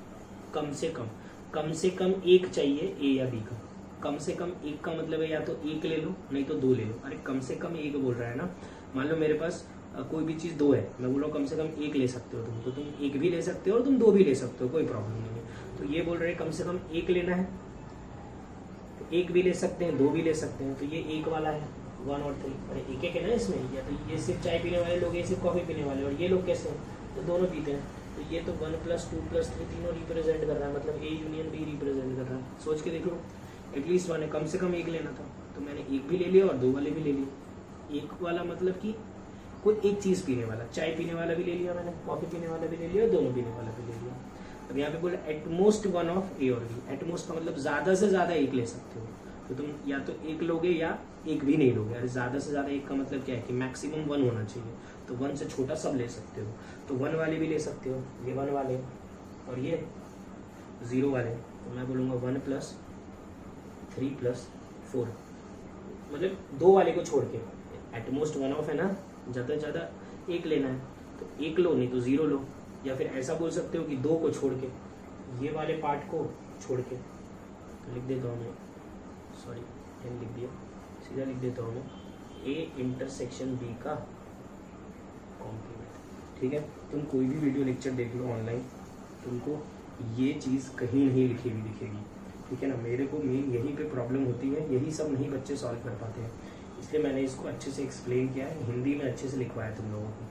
कम से कम, कम से कम एक चाहिए ए या बी का। कम से कम एक का मतलब है या तो एक ले लो नहीं तो 2 ले लो। अरे कम से कम एक बोल रहा है ना, मान लो मेरे पास कोई भी चीज़ 2 है, मैं बोल रहा हूँ कम से कम एक ले सकते हो तुम, तो तुम एक भी ले सकते हो और तुम 2 भी ले सकते हो, कोई प्रॉब्लम नहीं है। तो ये बोल रहे हैं कम से कम एक लेना है, तो एक भी ले सकते हैं, 2 भी ले सकते हैं, तो ये एक वाला है 1 और 3। अरे एक है ना इसमें, या तो ये सिर्फ चाय पीने वाले लोग, ये सिर्फ कॉफ़ी पीने वाले, और ये लोग कैसे हैं, तो दोनों पीते हैं। तो ये तो 1 + 2 + 3 तीनों रिप्रेजेंट कर रहा है, मतलब ए यूनियन बी रिप्रेजेंट कर रहा है। सोच के देख लो, एटलीस्ट 1 है, कम से कम एक लेना था, तो मैंने एक भी ले लिया और 2 वाले भी ले लिए। एक वाला मतलब कि कोई एक चीज़ पीने वाला, चाय पीने वाला भी ले लिया मैंने, कॉफ़ी पीने वाला भी ले लिया, दोनों पीने वाला भी ले लिया। अब यहाँ पे बोला एटमोस्ट वन ऑफ ए और बी, एटमोस्ट का मतलब ज़्यादा से ज़्यादा एक ले सकते हो, तो तुम या तो एक लोगे या एक भी नहीं लोगे। अरे ज़्यादा से ज़्यादा एक का मतलब क्या है कि मैक्सिमम 1 होना चाहिए, तो 1 से छोटा सब ले सकते हो। तो 1 वाले भी ले सकते हो, ये 1 वाले और ये 0 वाले। तो मैं बोलूँगा 1 + 3 + 4, मतलब 2 वाले को छोड़ के। एटमोस्ट 1 ऑफ है ना, ज़्यादा से ज़्यादा एक लेना है तो एक लो, नहीं तो 0 लो। या फिर ऐसा बोल सकते हो कि 2 को छोड़ के, ये वाले पार्ट को छोड़ के। तो लिख देता हूँ मैं, सॉरी एन लिख दिया, सीधा लिख देता हूँ मैं A इंटरसेक्शन B का कॉम्प्लीमेंट। ठीक है, तुम कोई भी वीडियो लेक्चर देख लो ऑनलाइन, तुमको ये चीज़ कहीं नहीं लिखी हुई दिखेगी। ठीक है ना, मेरे को मेन यहीं पे प्रॉब्लम होती है, यही सब नहीं बच्चे सॉल्व कर पाते हैं, इसलिए मैंने इसको अच्छे से एक्सप्लेन किया है, हिंदी में अच्छे से लिखवाया तुम लोगों को।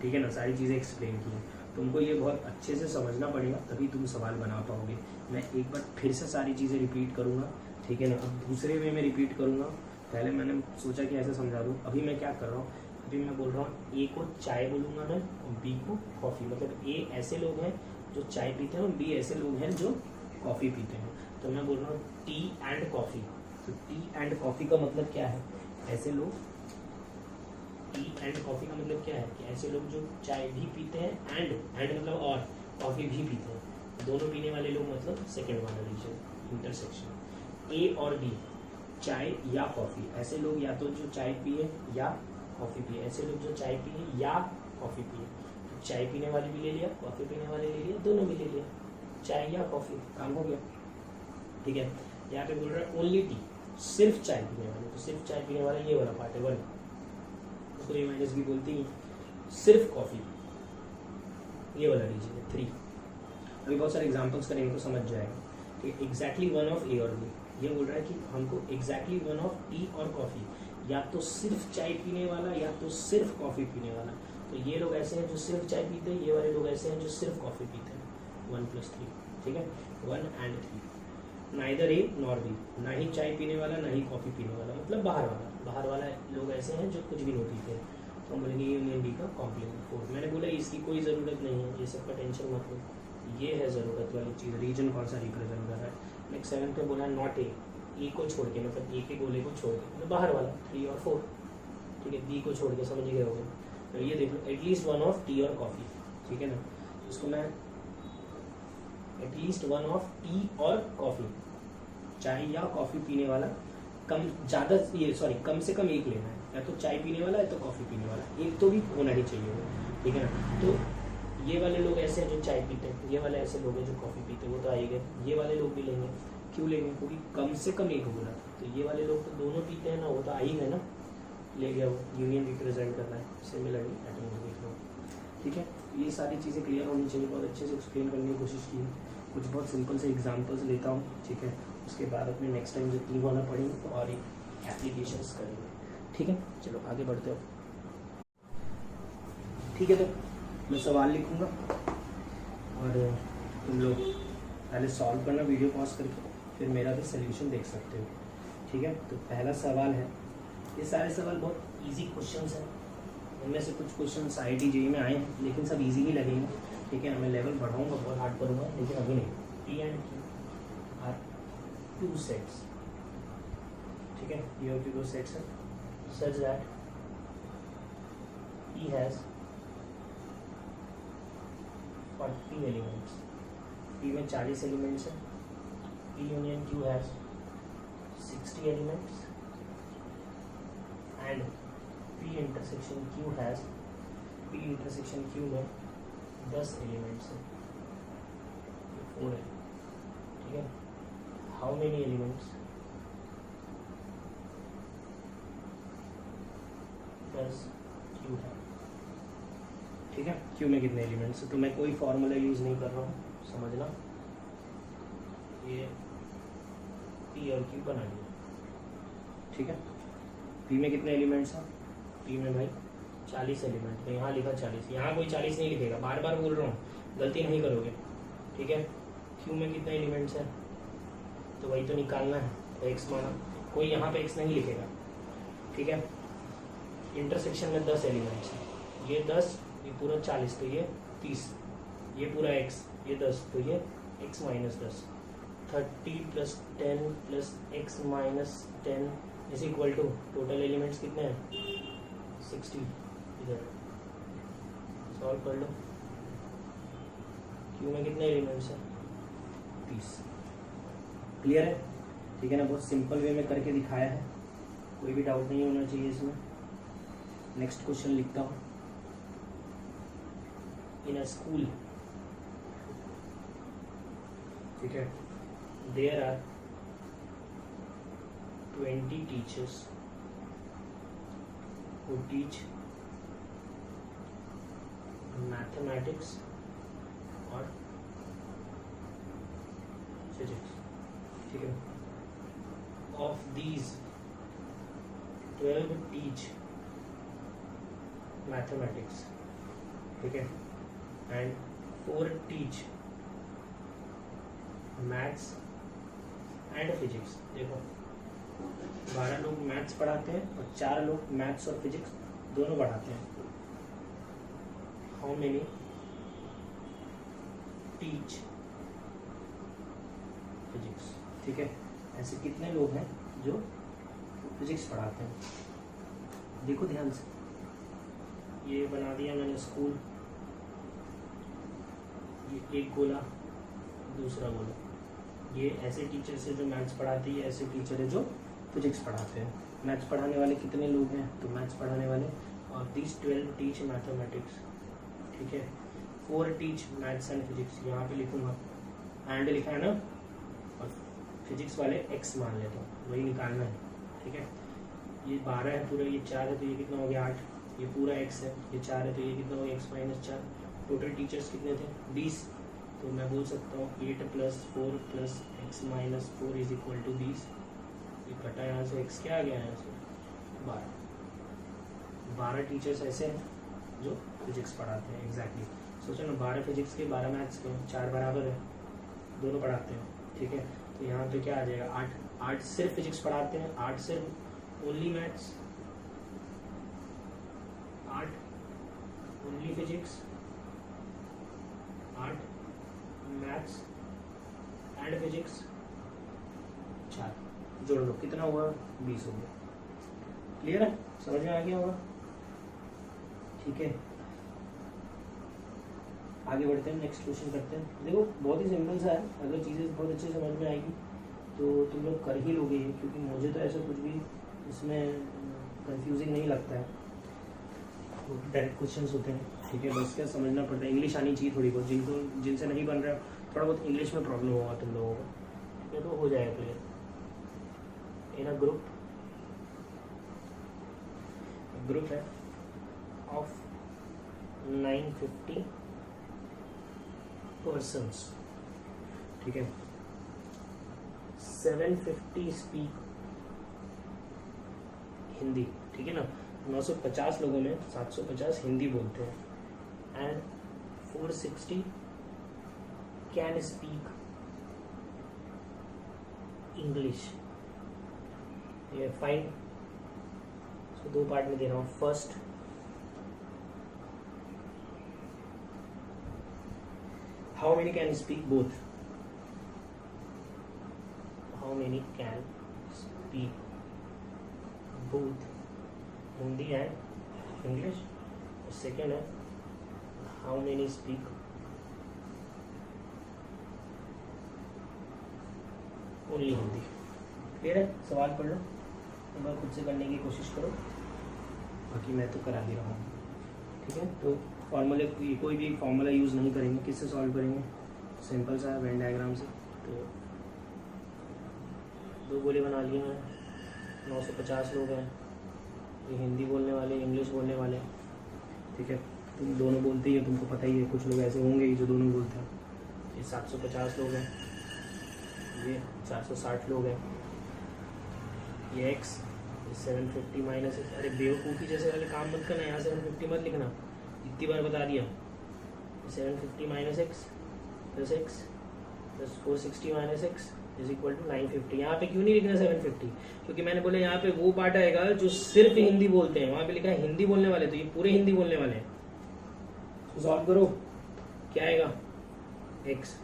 ठीक है ना, सारी चीज़ें एक्सप्लेन की है। तुमको ये बहुत अच्छे से समझना पड़ेगा, तभी तुम सवाल बना पाओगे। मैं एक बार फिर से सारी चीज़ें रिपीट करूँगा। ठीक है ना, अब दूसरे वे में रिपीट करूँगा। पहले मैंने सोचा कि ऐसे समझा दूँ, अभी मैं क्या कर रहा हूँ, अभी मैं बोल रहा हूँ ए को चाय बोलूँगा मैं और बी को कॉफ़ी। मतलब ए ऐसे लोग हैं जो चाय पीते हैं और बी ऐसे लोग हैं जो कॉफ़ी पीते हैं। तो मैं बोल रहा हूँ टी एंड कॉफ़ी। तो टी एंड कॉफ़ी का मतलब क्या है, ऐसे लोग, टी एंड कॉफ़ी का मतलब क्या है कि ऐसे लोग जो चाय भी पीते हैं, एंड मतलब और कॉफ़ी भी पीते हैं, दोनों पीने वाले लोग, मतलब सेकंड वाला रीजन इंटरसेक्शन। ए और बी, चाय या कॉफ़ी, ऐसे लोग या तो जो चाय पिए या कॉफ़ी पिए, ऐसे लोग जो चाय पिए या कॉफ़ी पिए। तो चाय पीने वाले भी ले लिया, कॉफ़ी पीने वाले ले लिया, दोनों भी ले लिया, चाय या कॉफ़ी, काम हो गया। ठीक है, यहाँ पे बोल रहा है ओनली टी, सिर्फ चाय पीने वाले। तो सिर्फ चाय पीने वाला ये वाला पार्ट है 1, उसको ए माइनस भी बोलती है। सिर्फ कॉफ़ी, ये वाला रीजन है 3। अभी बहुत सारे एग्जांपल्स करेंगे तो समझ जाएगा। ठीक है, एग्जैक्टली 1 ऑफ ए और बी, ये बोल रहा है कि हमको एग्जैक्टली 1 ऑफ टी और कॉफ़ी, या तो सिर्फ चाय पीने वाला या तो सिर्फ कॉफ़ी पीने वाला। तो ये लोग ऐसे हैं जो सिर्फ चाय पीते हैं, ये वाले लोग ऐसे हैं जो सिर्फ कॉफ़ी पीते हैं। 1 + 3, ठीक है, 1 and 3। Neither A nor be, ना ही चाय पीने वाला ना ही कॉफ़ी पीने वाला, मतलब बाहर वाला। बाहर वाला लोग ऐसे हैं जो कुछ भी नहीं पीते हैं, तो हम बोलेंगे यूनियन बी का कॉम्प्लीमेंट 4। मैंने बोला इसकी कोई ज़रूरत नहीं है, ये सब का टेंशन मत लो, ये है ज़रूरत वाली चीज़, रीजन कौन सा रिप्रेजेंट कर रहा है। नेक्स्ट 7 पे बोला नॉट ए को छोड़ के, मतलब ए के गोले को छोड़ के, मतलब बाहर वाला 3 और 4। ठीक है, बी को छोड़ के, समझ गए होंगे। तो ये देख लो, एटलीस्ट 1 ऑफ टी और कॉफ़ी। ठीक है ना, इसको मैं एटलीस्ट 1 ऑफ टी और कॉफ़ी, चाय या कॉफ़ी पीने वाला, कम से कम एक लेना है, या तो चाय पीने वाला है तो कॉफ़ी पीने वाला, एक तो भी होना ही चाहिए वो। ठीक है ना, तो ये वाले लोग ऐसे हैं जो चाय पीते हैं, ये वाले ऐसे लोग हैं जो कॉफ़ी पीते हैं, वो तो आए गए। ये वाले लोग भी लेंगे, क्यों लेंगे, क्योंकि कम से कम एक बोला। तो ये वाले लोग तो दोनों पीते हैं ना, वो तो आ ही है ना, ले गया वो, यूनियन रिप्रेजेंट करना है। सिमिलरली एटम देख लो। ठीक है, ये सारी चीज़ें क्लियर होनी चाहिए, बहुत अच्छे से एक्सप्लेन करने की कोशिश की। कुछ बहुत सिंपल से एग्जांपल्स लेता हूँ। ठीक है, उसके बाद अपने नेक्स्ट टाइम जो 3 होना पड़ेंगे तो और एक एप्लीकेशंस करेंगे। ठीक है, चलो आगे बढ़ते हो। ठीक है, तो मैं सवाल लिखूँगा और तुम लोग पहले सॉल्व करना वीडियो पॉज करके, फिर मेरा भी सोल्यूशन देख सकते हो। ठीक है, तो पहला सवाल है, ये सारे सवाल बहुत इजी क्वेश्चंस हैं, इनमें से कुछ क्वेश्चन IIT JEE में आए हैं, लेकिन सब इजी ही लगेंगे। ठीक है, मैं लेवल बढ़ाऊँगा, बहुत हार्ड करूँगा, लेकिन अभी नहीं। P and Q are 2 sets। ठीक है, P और Q 2 सेट्स हैं, such that P has 40 elements. P में 40 एलिमेंट्स हैं। P union Q has 60 elements and P intersection Q has, P intersection Q में 10 एलिमेंट्स हैं, 4 है। ठीक है, how many elements does Q है। ठीक है, Q में कितने एलिमेंट्स हैं, तो मैं कोई फॉर्मूला यूज़ नहीं कर रहा हूँ, समझना। ये P और Q बना लिया। ठीक है, P में कितने एलिमेंट्स हैं, P में भाई 40 एलिमेंट, तो यहाँ लिखा 40, यहाँ कोई 40 नहीं लिखेगा, बार बार बोल रहा हूँ, गलती नहीं करोगे। ठीक है, Q में कितने एलिमेंट्स हैं, तो वही तो निकालना है, x माना, कोई यहाँ पे x नहीं लिखेगा। ठीक है, इंटरसेक्शन में 10 एलिमेंट्स हैं, ये 10, ये पूरा 40, तो ये 30, ये पूरा x, ये 10, तो ये x - 10। 30 + 10 + x - 10 is equal to, total elements कितने हैं 60। इधर सॉल्व कर लो। क्यू में कितने एलिमेंट्स हैं 30। क्लियर है? ठीक है ना, बहुत सिंपल वे में करके दिखाया है, कोई भी डाउट नहीं होना चाहिए इसमें। नेक्स्ट क्वेश्चन लिखता हूँ। इन अ स्कूल, ठीक है, there are 20 teachers who teach mathematics और physics, ठीक है। Of these 12 teach mathematics, ठीक है, and 4 teach maths and physics। देखो 12 लोग मैथ्स पढ़ाते हैं और 4 लोग मैथ्स और फिजिक्स दोनों पढ़ाते हैं। हाउ मेनी टीच फिजिक्स, ठीक है, ऐसे कितने लोग हैं जो फिजिक्स पढ़ाते हैं। देखो ध्यान से, ये बना दिया मैंने स्कूल, ये एक गोला दूसरा गोला, ये ऐसे टीचर से जो मैथ्स पढ़ाती है, ऐसे टीचर है जो फिजिक्स पढ़ाते हैं। मैथ्स पढ़ाने वाले कितने लोग हैं, तो मैथ्स पढ़ाने वाले, और दिस 12 टीच मैथमेटिक्स, ठीक है, 4 टीच मैथ्स एंड फिजिक्स। यहाँ पे लिखूंगा एंड लिखा है ना, और फिजिक्स वाले x मान लेता हूँ, वही निकालना है, ठीक है। ये 12 है पूरा, ये 4 है तो ये कितना हो गया 8, ये पूरा x है, ये 4 है तो ये कितना हो गया x - 4। टोटल टीचर्स कितने थे 20, तो मैं बोल सकता हूँ 8 + 4 + x - 4 इज इक्वल टू 20। ये कटा यहाँ से, x क्या आ गया यहाँ से 12 टीचर्स ऐसे हैं जो फिजिक्स पढ़ाते हैं। एग्जैक्टली सोचो ना, 12 फिजिक्स के 12 मैथ्स के, 4 बराबर है, दोनों पढ़ाते हैं, ठीक है। तो यहाँ पे क्या आ जाएगा 8 सिर्फ फिजिक्स पढ़ाते हैं, 8 सिर्फ only maths, 8 only physics, 8 maths and physics, 4 जोड़ लो, कितना हुआ 20 हो गया। क्लियर है, समझ में आ गया होगा, ठीक है। आगे बढ़ते हैं, नेक्स्ट क्वेश्चन करते हैं। देखो बहुत ही सिंपल सा है, अगर चीज़ें बहुत अच्छे समझ में आएगी तो तुम लोग कर ही लोगे, क्योंकि मुझे तो ऐसा कुछ भी इसमें कंफ्यूजिंग नहीं लगता है, डायरेक्ट क्वेश्चंस होते हैं, ठीक है। बस क्या समझना पड़ता है, इंग्लिश आनी चाहिए थोड़ी बहुत, जिनसे नहीं बन रहा है थोड़ा बहुत इंग्लिश में प्रॉब्लम होगा तुम लोगों को, ठीक है, तो हो जाएगा क्लियर। इन अ ग्रुप है ऑफ 950 पर्सन्स, ठीक है, 750 स्पीक हिंदी, ठीक है ना। 950 लोगों में 750 हिंदी बोलते हैं, एंड 460 कैन स्पीक इंग्लिश। ये फाइन, इसको 2 पार्ट में दे रहा हूँ। First, how many can speak both, how many can speak both Hindi and English. Second है how many speak only Hindi. Clear है, सवाल पढ़ लो, एक बार खुद से करने की कोशिश करो, बाकी मैं तो करा दे रहा हूँ, ठीक है। तो फॉर्मूले, कोई भी फॉर्मूला यूज़ नहीं करेंगे, किससे सॉल्व करेंगे, सिंपल सा है वेन डायग्राम से। तो 2 गोले बना लिए हैं, 950 लोग हैं, ये हिंदी बोलने वाले, इंग्लिश बोलने वाले, ठीक है। तुम दोनों बोलते ही हो, तुमको पता ही है, कुछ लोग ऐसे होंगे ही जो दोनों बोलते हैं। ये 750 लोग हैं, ये 460 लोग हैं, ये x, 750 माइनस x। अरे बेवकूफ़ी जैसे वाले काम मत करना, यहाँ 750 मत लिखना, इतनी बार बता दिया। 750 minus x plus x plus 460 minus x is equal to 950। यहाँ पे क्यों नहीं लिखना 750, क्योंकि मैंने बोला यहाँ पे वो पार्ट आएगा जो सिर्फ हिंदी बोलते हैं, वहाँ पे लिखा है हिंदी बोलने वाले, तो ये पूरे हिंदी बोलने वाले हैं। तो सॉल्व करो, क्या आएगा x,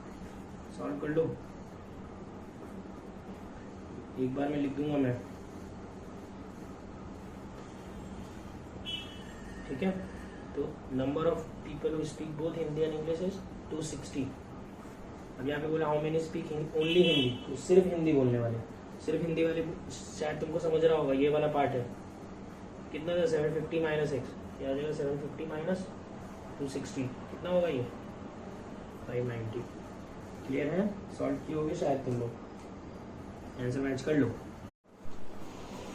सॉल्व कर लो, एक बार में लिख दूंगा मैं, ठीक है। तो number of people who speak both Hindi and English is 260। अब यहाँ पे बोला how many speak only Hindi, तो सिर्फ हिंदी बोलने वाले, सिर्फ हिंदी वाले शायद तुमको समझ रहा होगा, ये वाला पार्ट है। कितना था 750 माइनस एक्स, क्या आ जाएगा 750 माइनस 260, कितना होगा ये 590। क्लियर है, सॉल्व किए होगे शायद तुम लोग, आंसर मैच कर लो।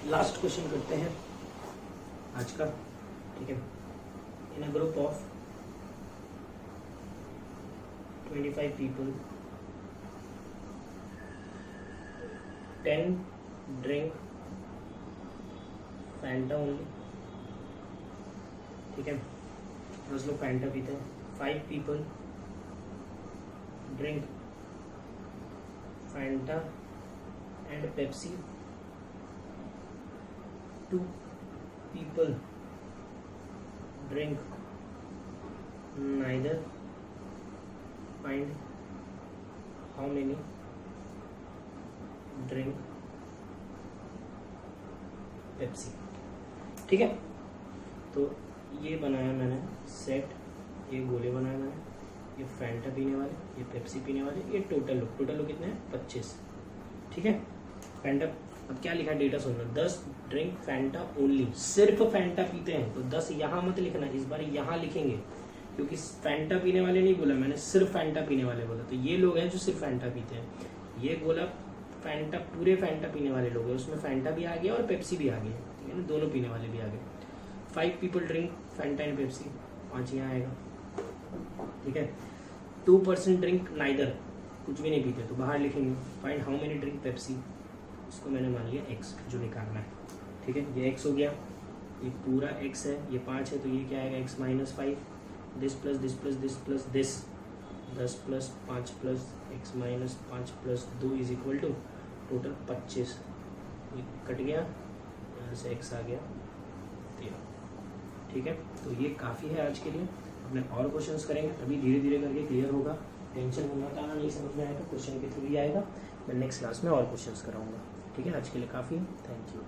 लास्ट क्वेश्चन करते हैं आज का, ठीक है। In a group of 25 people 10 drink Fanta only, ठीक है, 10 लोग फैंटा पीते हैं। 5 people drink Fanta and Pepsi, 2 people drink neither, find how many drink Pepsi, ठीक है। तो ये बनाया मैंने सेट, ये गोले बनाया मैंने, ये फैंटा पीने वाले, ये पेप्सी पीने वाले, ये टोटल लोग कितने हैं 25, ठीक है। फैंटा, अब क्या लिखा डेटा सुनना, 10 ड्रिंक फैंटा ओनली, सिर्फ फैंटा पीते हैं, तो 10 यहाँ मत लिखना, इस बार यहाँ लिखेंगे, क्योंकि फैंटा पीने वाले नहीं बोला मैंने, सिर्फ फैंटा पीने वाले बोला। तो ये लोग हैं जो सिर्फ फैंटा पीते हैं, ये बोला फैंटा, पूरे फैंटा पीने वाले लोग हैं, उसमें फैंटा भी आ गया और पेप्सी भी आ गया, ठीक है ना, दोनों पीने वाले भी आ गए। 5 people drink Fanta and Pepsi, 5 यहाँ आएगा, ठीक है। 2% ड्रिंक नाइदर, कुछ भी नहीं पीते, तो बाहर लिखेंगे। Find how many drink Pepsi, इसको मैंने मान लिया x जो निकालना है, ठीक है। ये x हो गया, ये पूरा x है, ये 5 है, तो ये क्या आएगा x minus 5, this plus this plus this plus this, 10 plus 5 plus x minus 5 plus 2 is equal to total 25, ये कट गया, यहाँ से x आ गया 13, ठीक है। तो ये काफ़ी है आज के लिए, अपने और क्वेश्चंस करेंगे, अभी धीरे धीरे करके क्लियर होगा, टेंशन होना था, नहीं समझ में आएगा क्वेश्चन के थ्रू ही आएगा, मैं नेक्स्ट क्लास में और क्वेश्चंस कराऊंगा, ठीक है। आज के लिए काफ़ी है, थैंक यू।